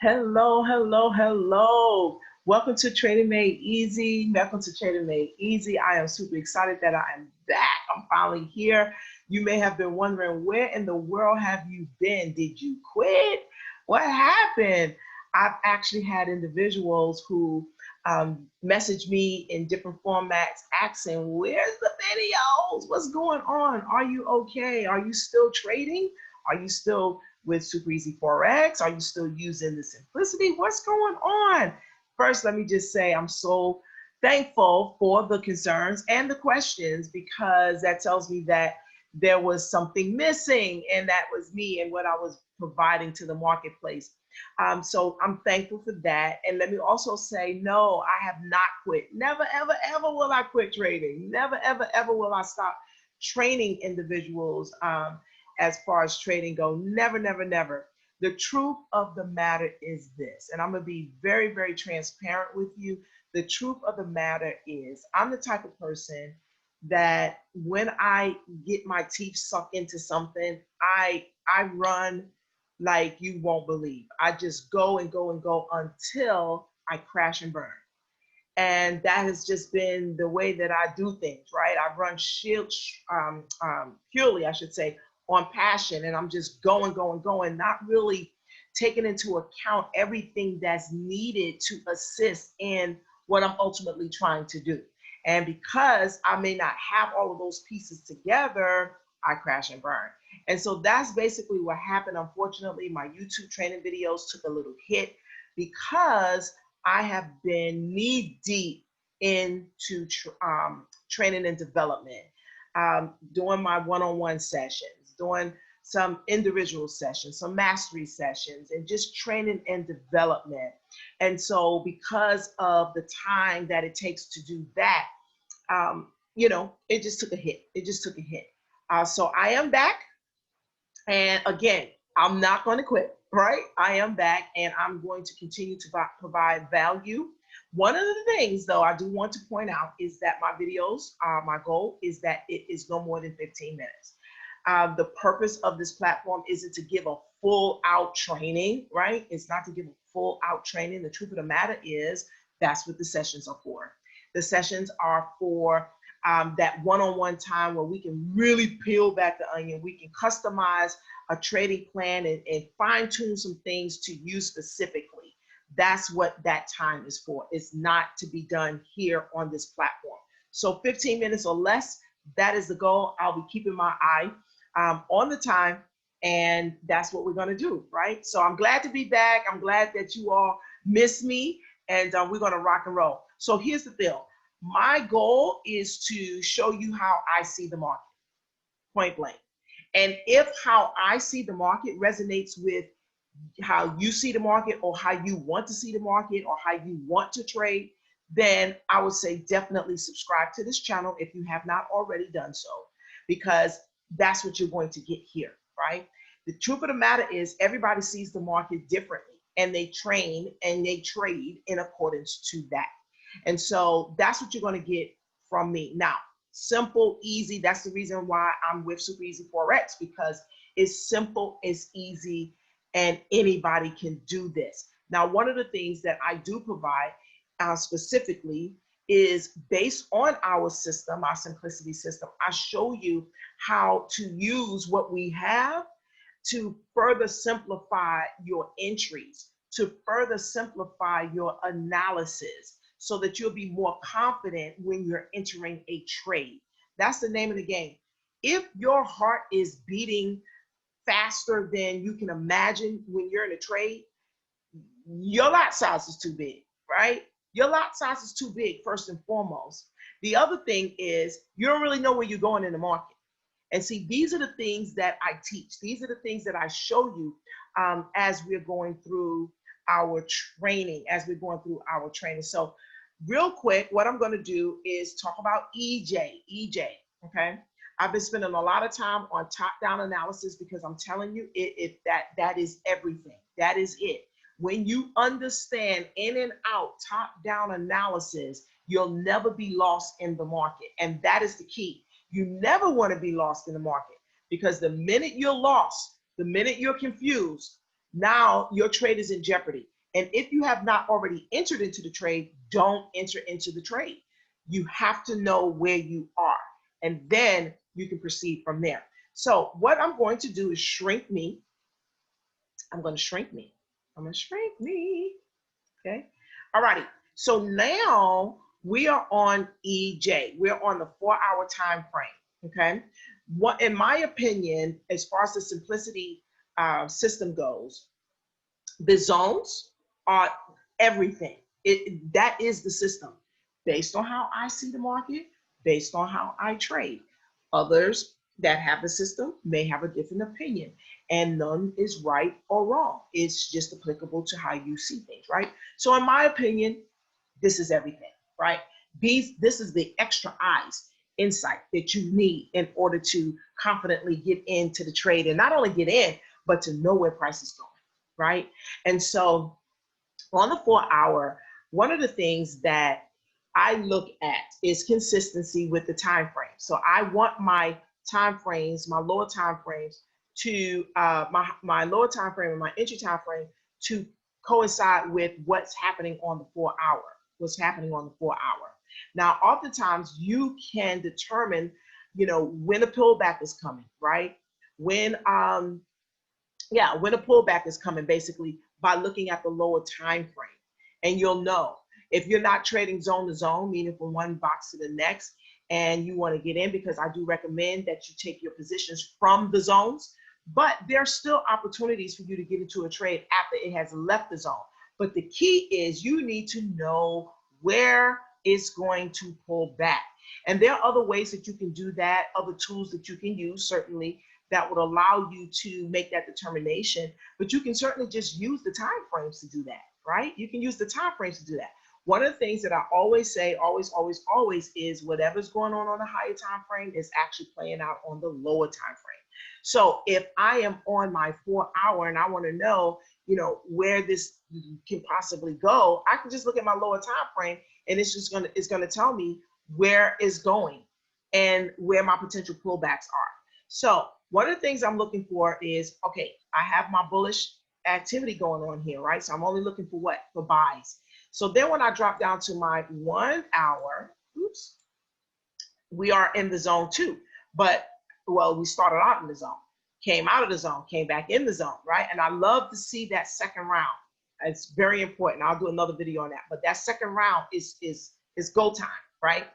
Hello, hello, hello. Welcome to Trading Made Easy. Welcome to Trading Made Easy. I am super excited that I am back. I'm finally here. You may have been wondering, where in the world have you been? Did you quit? What happened? I've actually had individuals who message me in different formats asking, where's the videos? What's going on? Are you okay? Are you still trading? Are you still with Super Easy Forex? Are you still using the simplicity? What's going on? First, let me just say I'm so thankful for the concerns and the questions, because that tells me that there was something missing, and that was me and what I was providing to the marketplace. So I'm thankful for that. And let me also say, no, I have not quit. Never, ever, ever will I quit trading. Never, ever, ever will I stop training individuals. As far as trading go, never, never, never. The truth of the matter is this, and I'm going to be very, very transparent with you. The truth of the matter is I'm the type of person that when I get my teeth sucked into something, I run like you won't believe. I just go and go and go until I crash and burn. And that has just been the way that I do things, right? I run purely, I should say, on passion, and I'm just going, going, going, not really taking into account everything that's needed to assist in what I'm ultimately trying to do. And because I may not have all of those pieces together, I crash and burn. And so that's basically what happened. Unfortunately, my YouTube training videos took a little hit because I have been knee deep into training and development, doing my one-on-one sessions, doing some individual sessions, some mastery sessions, and just training and development. And so because of the time that it takes to do that, it just took a hit. It just took a hit. So I am back. And again, I'm not going to quit, right? I am back, and I'm going to continue to provide value. One of the things, though, I do want to point out is that my videos, my goal is that it is no more than 15 minutes. The purpose of this platform isn't to give a full out training, right? It's not to give a full out training. The truth of the matter is that's what the sessions are for. The sessions are for that one-on-one time where we can really peel back the onion. We can customize a trading plan and fine-tune some things to you specifically. That's what that time is for. It's not to be done here on this platform. So 15 minutes or less, that is the goal. I'll be keeping my eye on the time, and that's what we're going to do, right? So I'm glad to be back. I'm glad that you all miss me, and we're going to rock and roll. So here's the deal. My goal is to show you how I see the market, point blank. And if how I see the market resonates with how you see the market, or how you want to see the market, or how you want to trade, then I would say definitely subscribe to this channel if you have not already done so, because that's what you're going to get here, right? The truth of the matter is everybody sees the market differently, and they train and they trade in accordance to that. And so that's what you're going to get from me. Now, simple, easy. That's the reason why I'm with Super Easy Forex, because it's simple, it's easy, and anybody can do this. Now, one of the things that I do provide specifically is based on our system, our simplicity system. I show you how to use what we have to further simplify your entries, to further simplify your analysis, so that you'll be more confident when you're entering a trade. That's the name of the game. If your heart is beating faster than you can imagine when you're in a trade, your lot size is too big, right? Your lot size is too big, first and foremost. The other thing is you don't really know where you're going in the market. And see, these are the things that I teach. These are the things that I show you as we're going through our training, So real quick, what I'm going to do is talk about EJ, okay? I've been spending a lot of time on top-down analysis, because I'm telling you, that is everything. That is it. When you understand in and out top-down analysis, you'll never be lost in the market. And that is the key. You never want to be lost in the market, because the minute you're lost, the minute you're confused, now your trade is in jeopardy. And if you have not already entered into the trade, don't enter into the trade. You have to know where you are, and then you can proceed from there. So what I'm going to do is shrink me. I'm going to shrink me. I'm going to shrink me. Okay. All righty. So now we are on EJ. We're on the 4-hour time frame. Okay. What, in my opinion, as far as the simplicity system goes, the zones are everything. That is the system based on how I see the market, based on how I trade. Others that have the system may have a different opinion, and none is right or wrong. It's just applicable to how you see things, right? So in my opinion, this is everything, right? This is the extra eyes, insight that you need in order to confidently get into the trade, and not only get in, but to know where price is going, right? And so on the 4-hour, one of the things that I look at is consistency with the time frame. So I want my time frames, my lower time frames, to my lower time frame and my entry time frame to coincide with what's happening on the 4-hour. What's happening on the 4-hour. Now, oftentimes you can determine, when a pullback is coming, right? When when a pullback is coming, basically by looking at the lower time frame. And you'll know if you're not trading zone to zone, meaning from one box to the next, and you want to get in, because I do recommend that you take your positions from the zones, but there are still opportunities for you to get into a trade after it has left the zone. But the key is you need to know where it's going to pull back. And there are other ways that you can do that, other tools that you can use, certainly, that would allow you to make that determination. But you can certainly just use the time frames to do that, right? You can use the time frames to do that. One of the things that I always say, always, is whatever's going on the higher time frame is actually playing out on the lower time frame. So if I am on my 4-hour and I want to know, where this can possibly go, I can just look at my lower time frame, and it's going to tell me where it's going and where my potential pullbacks are. So one of the things I'm looking for is, okay, I have my bullish activity going on here, right? So I'm only looking for what? For buys. So then when I drop down to my 1 hour, we are in the zone 2. But, we started out in the zone, came out of the zone, came back in the zone, right? And I love to see that second round. It's very important. I'll do another video on that. But that second round is go time, right?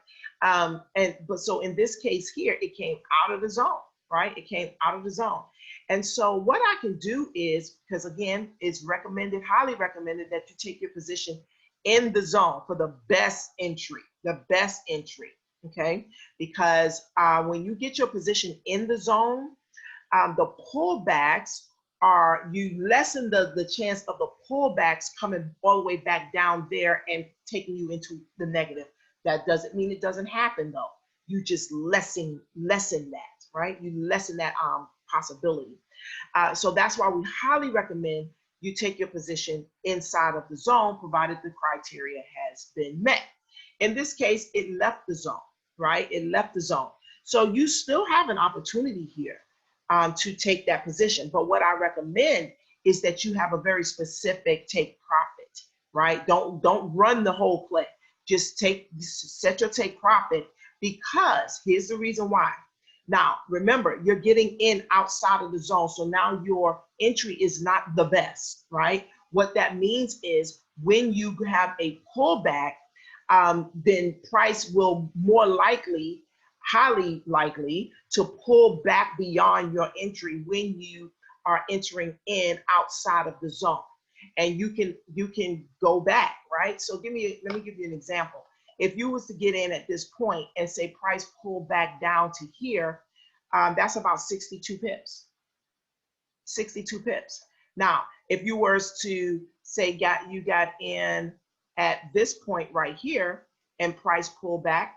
But so in this case here, it came out of the zone, right? It came out of the zone. And so what I can do is, because again, it's recommended, highly recommended, that you take your position in the zone for the best entry, okay? Because when you get your position in the zone, the pullbacks you lessen the chance of the pullbacks coming all the way back down there and taking you into the negative. That doesn't mean it doesn't happen though. You just lessen that, right? You lessen that possibility. So that's why we highly recommend you take your position inside of the zone, provided the criteria has been met. In this case, it left the zone, right? It left the zone. So you still have an opportunity here to take that position. But what I recommend is that you have a very specific take profit, right? Don't run the whole play. Just set your take profit, because here's the reason why. Now, remember, you're getting in outside of the zone. So now your entry is not the best, right? What that means is when you have a pullback, then price will more likely, highly likely, to pull back beyond your entry when you are entering in outside of the zone. And you can go back, right? So let me give you an example. If you was to get in at this point and say price pull back down to here, that's about 62 pips. 62 pips. Now, if you were to say you got in at this point right here and price pull back,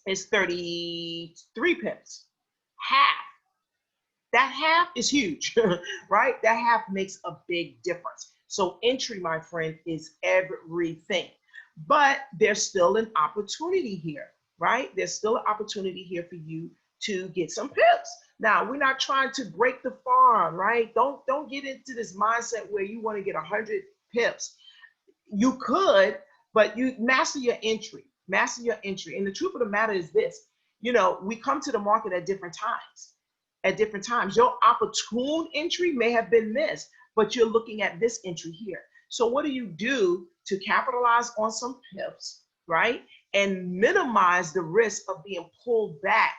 is 33 pips. Half. That half is huge, right? That half makes a big difference. So entry, my friend, is everything. But there's still an opportunity here, right? There's still an opportunity here for you to get some pips. Now, we're not trying to break the farm, right? Don't get into this mindset where you want to get 100 pips. You could, but you master your entry. Master your entry. And the truth of the matter is this, you know, we come to the market at different times. At different times. Your opportune entry may have been missed, but you're looking at this entry here. So what do you do to capitalize on some pips, right? And minimize the risk of being pulled back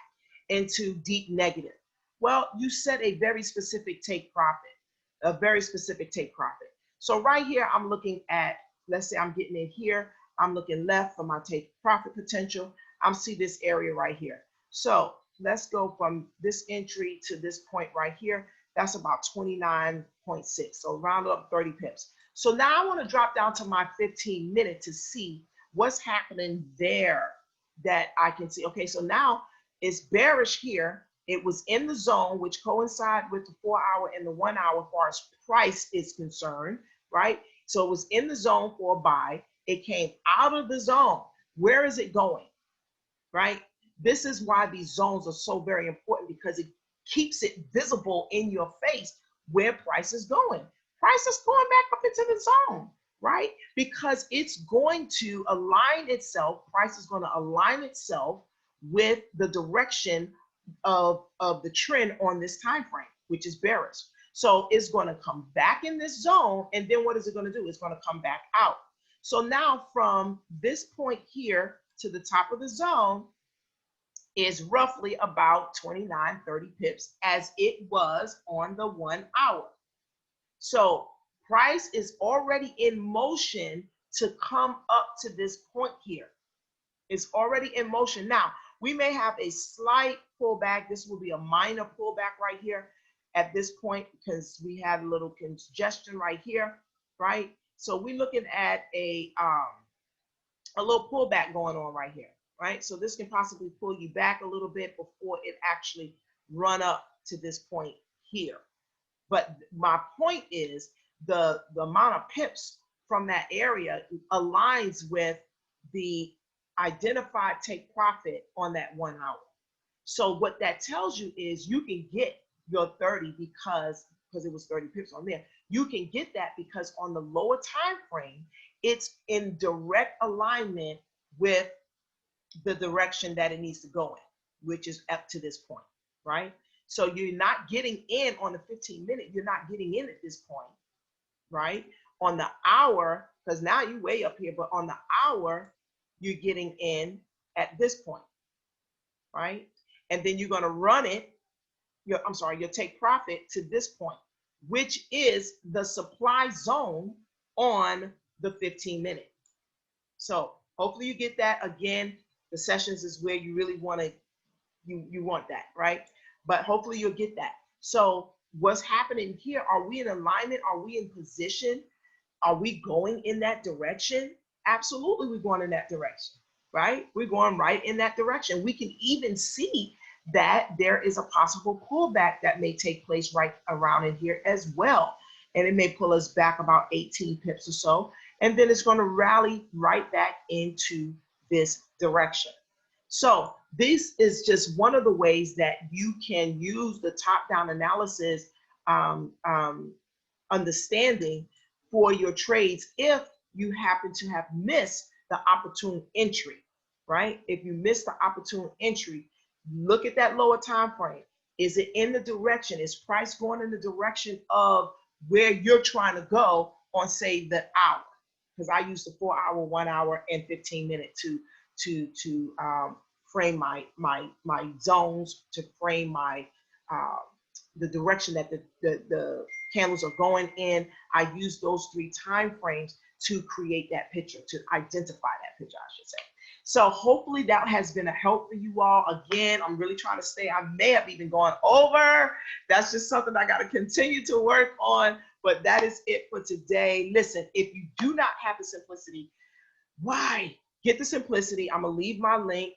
into deep negative? Well, you set a very specific take profit, a very specific take profit. So right here, I'm looking at, let's say I'm getting in here, I'm looking left for my take profit potential. I'm see this area right here. So let's go from this entry to this point right here. That's about 29.6. So round up 30 pips. So now I want to drop down to my 15-minute to see what's happening there that I can see. Okay, so now it's bearish here. It was in the zone, which coincide with the 4-hour and the 1-hour as far as price is concerned, right? So it was in the zone for a buy. It came out of the zone. Where is it going, right? This is why these zones are so very important, because it keeps it visible in your face where price is going. Price is going back up into the zone, right? Because it's going to align itself, price is going to align itself with the direction of the trend on this time frame, which is bearish. So it's going to come back in this zone, and then what is it going to do? It's going to come back out. So now from this point here to the top of the zone is roughly about 29, 30 pips as it was on the 1 hour. So price is already in motion to come up to this point here. It's already in motion. Now, we may have a slight pullback. This will be a minor pullback right here at this point because we had a little congestion right here, right? So we're looking at a little pullback going on right here, right? So this can possibly pull you back a little bit before it actually run up to this point here. But my point is the amount of pips from that area aligns with the identified take profit on that 1 hour. So what that tells you is you can get your 30 because it was 30 pips on there. You can get that because on the lower time frame, it's in direct alignment with the direction that it needs to go in, which is up to this point, right? So you're not getting in on the 15-minute, you're not getting in at this point, right? On the hour, because now you're way up here, but on the hour, you're getting in at this point, right? And then you're gonna run it, your take profit to this point, which is the supply zone on the 15-minute. So hopefully you get that. Again, the sessions is where you really want to, you want that, right? But hopefully you'll get that. So what's happening here? Are we in alignment? Are we in position? Are we going in that direction? Absolutely, we're going in that direction, right? We're going right in that direction. We can even see that there is a possible pullback that may take place right around in here as well. And it may pull us back about 18 pips or so. And then it's going to rally right back into this direction. So this is just one of the ways that you can use the top-down analysis understanding for your trades if you happen to have missed the opportune entry, right? If you missed the opportune entry, look at that lower time frame. Is it in the direction? Is price going in the direction of where you're trying to go on, say, the hour? Because I use the 4-hour, 1 hour, and 15-minute to frame my zones, to frame my the direction that the candles are going in. I use those 3 time frames to create that picture, to identify that picture, I should say. So hopefully that has been a help for you all. Again, I'm really trying to stay. I may have even gone over. That's just something I got to continue to work on. But that is it for today. Listen, if you do not have the simplicity, why? Get the simplicity. I'm going to leave my link.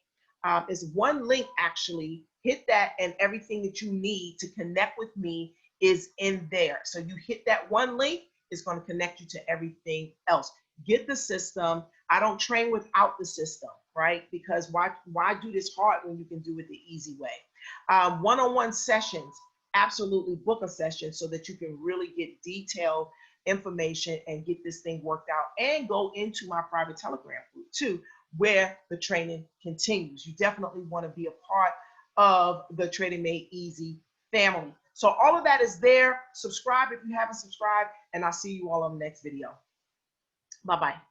It's one link, actually. Hit that, and everything that you need to connect with me is in there. So you hit that one link, it's going to connect you to everything else. Get the system. I don't train without the system, right? Because why do this hard when you can do it the easy way? One-on-one sessions, absolutely book a session so that you can really get detailed information and get this thing worked out, and go into my private Telegram group too, where the training continues. You definitely want to be a part of the Trading Made Easy family. So all of that is there. Subscribe if you haven't subscribed, and I'll see you all on the next video. Bye-bye.